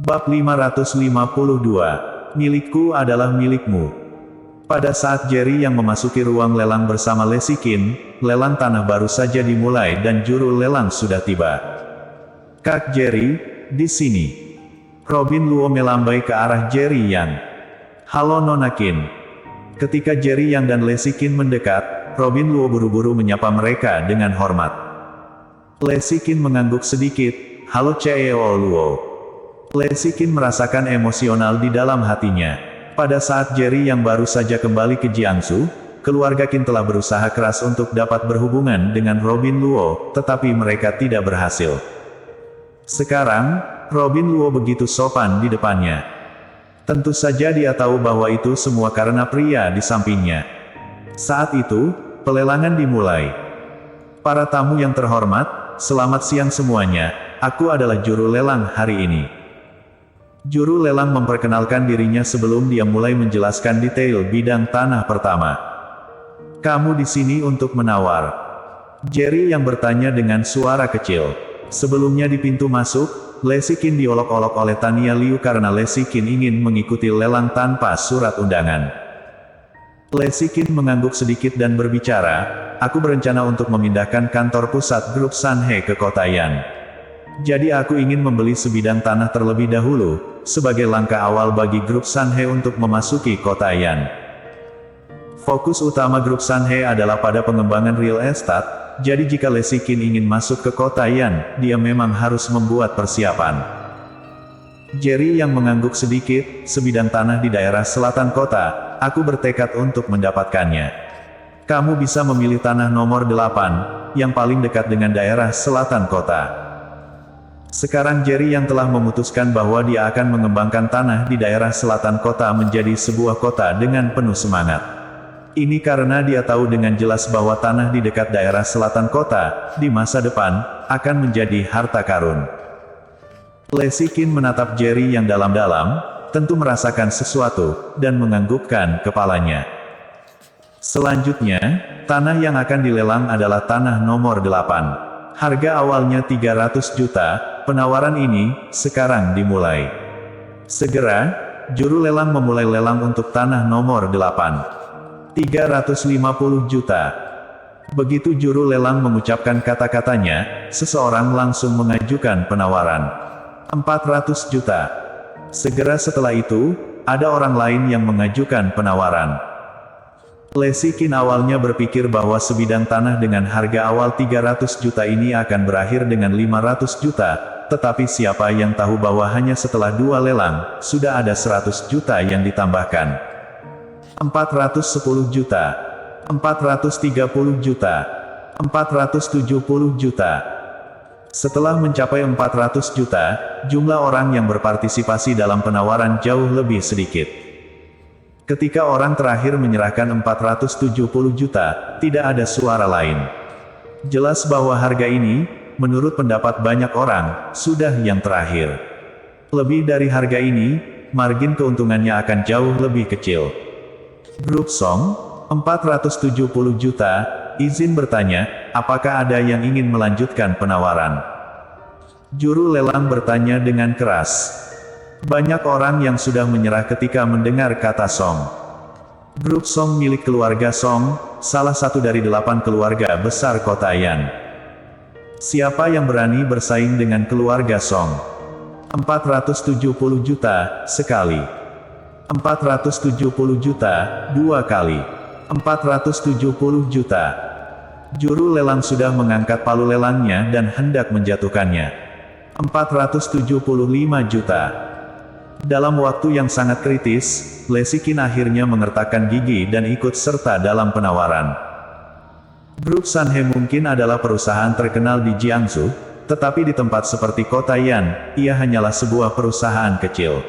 Bab 552. Milikku adalah milikmu. Pada saat Jerry yang memasuki ruang lelang bersama Lesikin, lelang tanah baru saja dimulai dan juru lelang sudah tiba. Kak Jerry, di sini. Robin Luo melambai ke arah Jerry Yang. Halo Nona Qin. Ketika Jerry Yang dan Lesikin mendekat, Robin Luo buru-buru menyapa mereka dengan hormat. Lesikin mengangguk sedikit. Halo CEO Luo. Lesikin merasakan emosional di dalam hatinya. Pada saat Jerry yang baru saja kembali ke Jiangsu, keluarga Qin telah berusaha keras untuk dapat berhubungan dengan Robin Luo, tetapi mereka tidak berhasil. Sekarang, Robin Luo begitu sopan di depannya. Tentu saja dia tahu bahwa itu semua karena pria di sampingnya. Saat itu, pelelangan dimulai. Para tamu yang terhormat, selamat siang semuanya, aku adalah juru lelang hari ini. Juru lelang memperkenalkan dirinya sebelum dia mulai menjelaskan detail bidang tanah pertama. Kamu di sini untuk menawar. Jerry yang bertanya dengan suara kecil. Sebelumnya di pintu masuk, Lesikin diolok-olok oleh Tania Liu karena Lesikin ingin mengikuti lelang tanpa surat undangan. Lesikin mengangguk sedikit dan berbicara, aku berencana untuk memindahkan kantor pusat grup Sanhe ke kota Yan. Jadi aku ingin membeli sebidang tanah terlebih dahulu, sebagai langkah awal bagi grup Sanhe untuk memasuki kota Yan. Fokus utama grup Sanhe adalah pada pengembangan real estate, jadi jika Lesikin ingin masuk ke kota Yan, dia memang harus membuat persiapan. Jerry yang mengangguk sedikit, sebidang tanah di daerah selatan kota, aku bertekad untuk mendapatkannya. Kamu bisa memilih tanah nomor 8, yang paling dekat dengan daerah selatan kota. Sekarang Jerry yang telah memutuskan bahwa dia akan mengembangkan tanah di daerah selatan kota menjadi sebuah kota dengan penuh semangat. Ini karena dia tahu dengan jelas bahwa tanah di dekat daerah selatan kota, di masa depan, akan menjadi harta karun. Lesikin menatap Jerry yang dalam-dalam, tentu merasakan sesuatu, dan menganggukkan kepalanya. Selanjutnya, tanah yang akan dilelang adalah tanah nomor 8. Harga awalnya 300 juta, penawaran ini, sekarang dimulai. Segera, juru lelang memulai lelang untuk tanah nomor 8. 350 juta. Begitu juru lelang mengucapkan kata-katanya, seseorang langsung mengajukan penawaran. 400 juta. Segera setelah itu, ada orang lain yang mengajukan penawaran. Lesikin awalnya berpikir bahwa sebidang tanah dengan harga awal 300 juta ini akan berakhir dengan 500 juta, tetapi siapa yang tahu bahwa hanya setelah 2 lelang, sudah ada 100 juta yang ditambahkan. 410 juta. 430 juta. 470 juta. Setelah mencapai 400 juta, jumlah orang yang berpartisipasi dalam penawaran jauh lebih sedikit. Ketika orang terakhir menyerahkan 470 juta, tidak ada suara lain. Jelas bahwa harga ini, menurut pendapat banyak orang, sudah yang terakhir. Lebih dari harga ini, margin keuntungannya akan jauh lebih kecil. Grup Song, 470 juta, izin bertanya, apakah ada yang ingin melanjutkan penawaran? Juru lelang bertanya dengan keras. Banyak orang yang sudah menyerah ketika mendengar kata Song. Grup Song milik keluarga Song, salah satu dari 8 keluarga besar kota Yan. Siapa yang berani bersaing dengan keluarga Song? 470 juta, sekali. 470 juta, 2 kali. 470 juta. Juru lelang sudah mengangkat palu lelangnya dan hendak menjatuhkannya. 475 juta. Dalam waktu yang sangat kritis, Lesikin akhirnya mengertakkan gigi dan ikut serta dalam penawaran. Grup Sanhe mungkin adalah perusahaan terkenal di Jiangsu, tetapi di tempat seperti kota Yan, ia hanyalah sebuah perusahaan kecil.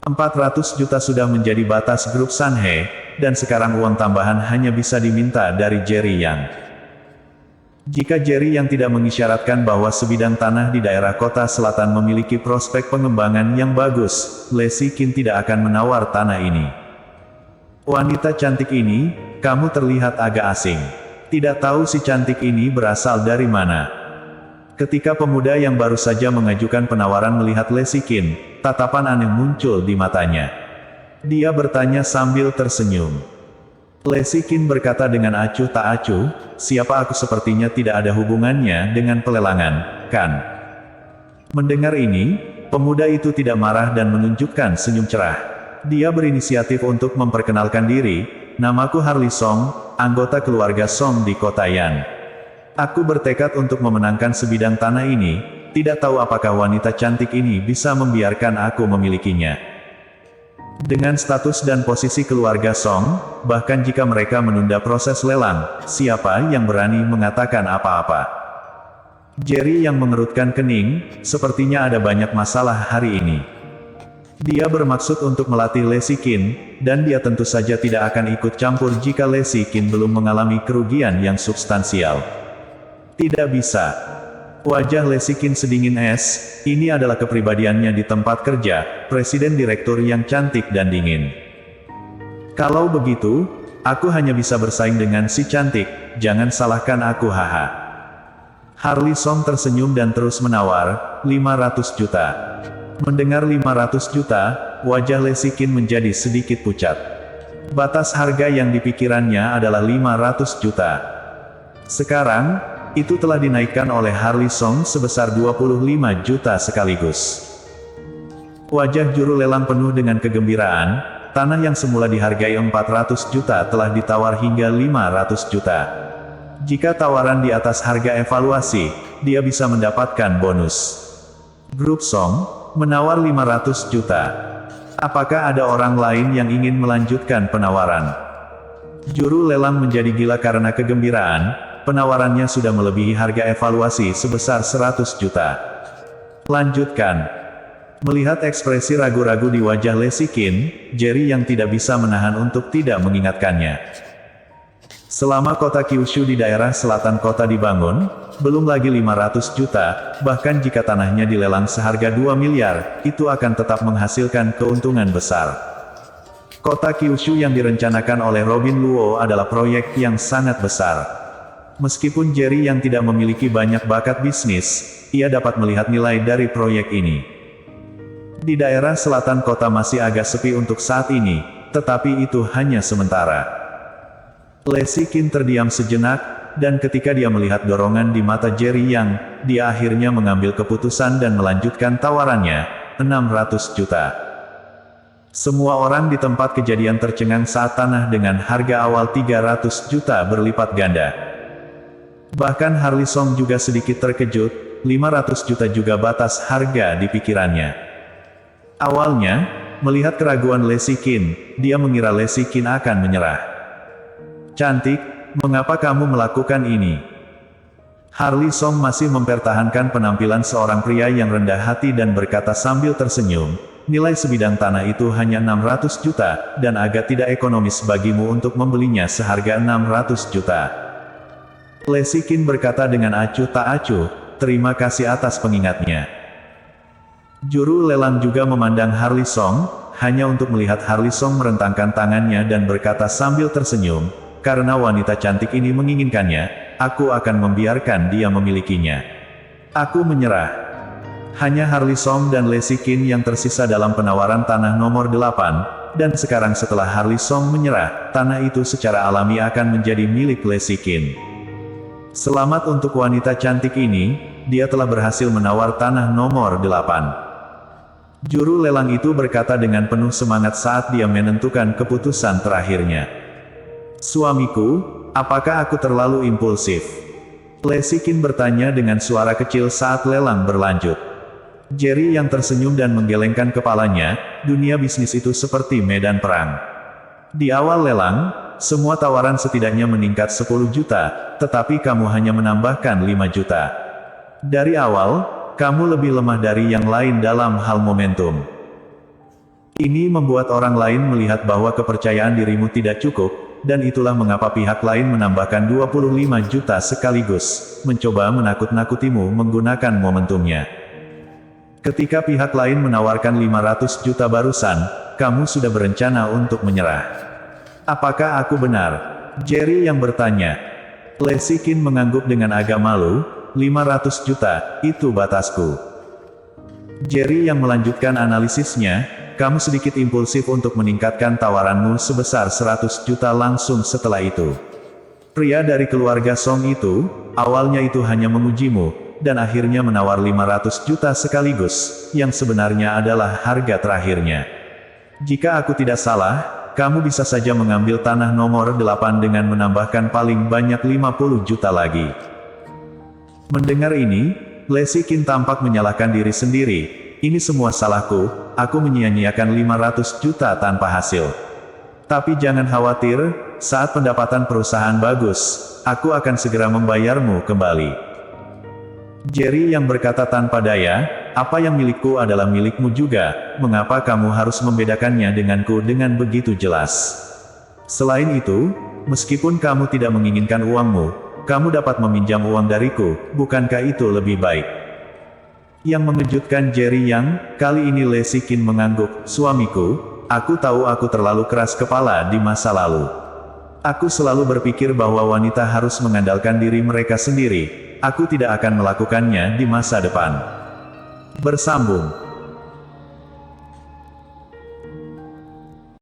400 juta sudah menjadi batas grup Sanhe, dan sekarang uang tambahan hanya bisa diminta dari Jerry Yang. Jika Jerry yang tidak mengisyaratkan bahwa sebidang tanah di daerah kota selatan memiliki prospek pengembangan yang bagus, Lesikin tidak akan menawar tanah ini. Wanita cantik ini, kamu terlihat agak asing. Tidak tahu si cantik ini berasal dari mana. Ketika pemuda yang baru saja mengajukan penawaran melihat Lesikin, tatapan aneh muncul di matanya. Dia bertanya sambil tersenyum. Lesikin berkata dengan acuh tak acuh, siapa aku sepertinya tidak ada hubungannya dengan pelelangan, kan? Mendengar ini, pemuda itu tidak marah dan menunjukkan senyum cerah. Dia berinisiatif untuk memperkenalkan diri, namaku Harley Song, anggota keluarga Song di kota Yan. Aku bertekad untuk memenangkan sebidang tanah ini, tidak tahu apakah wanita cantik ini bisa membiarkan aku memilikinya. Dengan status dan posisi keluarga Song, bahkan jika mereka menunda proses lelang, siapa yang berani mengatakan apa-apa? Jerry yang mengerutkan kening, sepertinya ada banyak masalah hari ini. Dia bermaksud untuk melatih Lesikin, dan dia tentu saja tidak akan ikut campur jika Lesikin belum mengalami kerugian yang substansial. Tidak bisa. Wajah Lesikin sedingin es, ini adalah kepribadiannya di tempat kerja, presiden direktur yang cantik dan dingin. Kalau begitu, aku hanya bisa bersaing dengan si cantik, jangan salahkan aku haha. Harley Song tersenyum dan terus menawar, 500 juta. Mendengar 500 juta, wajah Lesikin menjadi sedikit pucat. Batas harga yang dipikirannya adalah 500 juta. Sekarang, itu telah dinaikkan oleh Harley Song sebesar 25 juta sekaligus. Wajah juru lelang penuh dengan kegembiraan, tanah yang semula dihargai 400 juta telah ditawar hingga 500 juta. Jika tawaran di atas harga evaluasi, dia bisa mendapatkan bonus. Grup Song menawar 500 juta. Apakah ada orang lain yang ingin melanjutkan penawaran? Juru lelang menjadi gila karena kegembiraan, penawarannya sudah melebihi harga evaluasi sebesar 100 juta. Lanjutkan. Melihat ekspresi ragu-ragu di wajah Lesikin, Jerry yang tidak bisa menahan untuk tidak mengingatkannya. Selama kota Kyushu di daerah selatan kota dibangun, belum lagi 500 juta, bahkan jika tanahnya dilelang seharga 2 miliar, itu akan tetap menghasilkan keuntungan besar. Kota Kyushu yang direncanakan oleh Robin Luo adalah proyek yang sangat besar. Meskipun Jerry yang tidak memiliki banyak bakat bisnis, ia dapat melihat nilai dari proyek ini. Di daerah selatan kota masih agak sepi untuk saat ini, tetapi itu hanya sementara. Lesikin terdiam sejenak, dan ketika dia melihat dorongan di mata Jerry Yang, dia akhirnya mengambil keputusan dan melanjutkan tawarannya, 600 juta. Semua orang di tempat kejadian tercengang saat tanah dengan harga awal 300 juta berlipat ganda. Bahkan Harley Song juga sedikit terkejut, 500 juta juga batas harga di pikirannya. Awalnya, melihat keraguan Lesikin, dia mengira Lesikin akan menyerah. Cantik, mengapa kamu melakukan ini? Harley Song masih mempertahankan penampilan seorang pria yang rendah hati dan berkata sambil tersenyum, nilai sebidang tanah itu hanya 600 juta, dan agak tidak ekonomis bagimu untuk membelinya seharga 600 juta. Lesikin berkata dengan acuh tak acuh, terima kasih atas pengingatnya. Juru lelang juga memandang Harley Song, hanya untuk melihat Harley Song merentangkan tangannya dan berkata sambil tersenyum, karena wanita cantik ini menginginkannya, aku akan membiarkan dia memilikinya. Aku menyerah. Hanya Harley Song dan Lesikin yang tersisa dalam penawaran tanah nomor 8, dan sekarang setelah Harley Song menyerah, tanah itu secara alami akan menjadi milik Lesikin. Selamat untuk wanita cantik ini, dia telah berhasil menawar tanah nomor 8. Juru lelang itu berkata dengan penuh semangat saat dia menentukan keputusan terakhirnya. Suamiku, apakah aku terlalu impulsif? Lesikin bertanya dengan suara kecil saat lelang berlanjut. Jerry yang tersenyum dan menggelengkan kepalanya, dunia bisnis itu seperti medan perang. Di awal lelang, semua tawaran setidaknya meningkat 10 juta, tetapi kamu hanya menambahkan 5 juta. Dari awal, kamu lebih lemah dari yang lain dalam hal momentum. Ini membuat orang lain melihat bahwa kepercayaan dirimu tidak cukup, dan itulah mengapa pihak lain menambahkan 25 juta sekaligus, mencoba menakut-nakutimu menggunakan momentumnya. Ketika pihak lain menawarkan 500 juta barusan, kamu sudah berencana untuk menyerah. Apakah aku benar? Jerry yang bertanya. Lesikin mengangguk dengan agak malu, 500 juta, itu batasku. Jerry yang melanjutkan analisisnya, kamu sedikit impulsif untuk meningkatkan tawaranmu sebesar 100 juta langsung setelah itu. Pria dari keluarga Song itu, awalnya itu hanya mengujimu, dan akhirnya menawar 500 juta sekaligus, yang sebenarnya adalah harga terakhirnya. Jika aku tidak salah, kamu bisa saja mengambil tanah nomor 8 dengan menambahkan paling banyak 50 juta lagi. Mendengar ini, Lesi Qin tampak menyalahkan diri sendiri. Ini semua salahku, aku menyia-nyiakan 500 juta tanpa hasil. Tapi jangan khawatir, saat pendapatan perusahaan bagus, aku akan segera membayarmu kembali. Jerry yang berkata tanpa daya, apa yang milikku adalah milikmu juga, mengapa kamu harus membedakannya denganku dengan begitu jelas? Selain itu, meskipun kamu tidak menginginkan uangmu, kamu dapat meminjam uang dariku, bukankah itu lebih baik? Yang mengejutkan Jerry Yang, kali ini Lesi Qin mengangguk, suamiku, aku tahu aku terlalu keras kepala di masa lalu. Aku selalu berpikir bahwa wanita harus mengandalkan diri mereka sendiri. Aku tidak akan melakukannya di masa depan. Bersambung.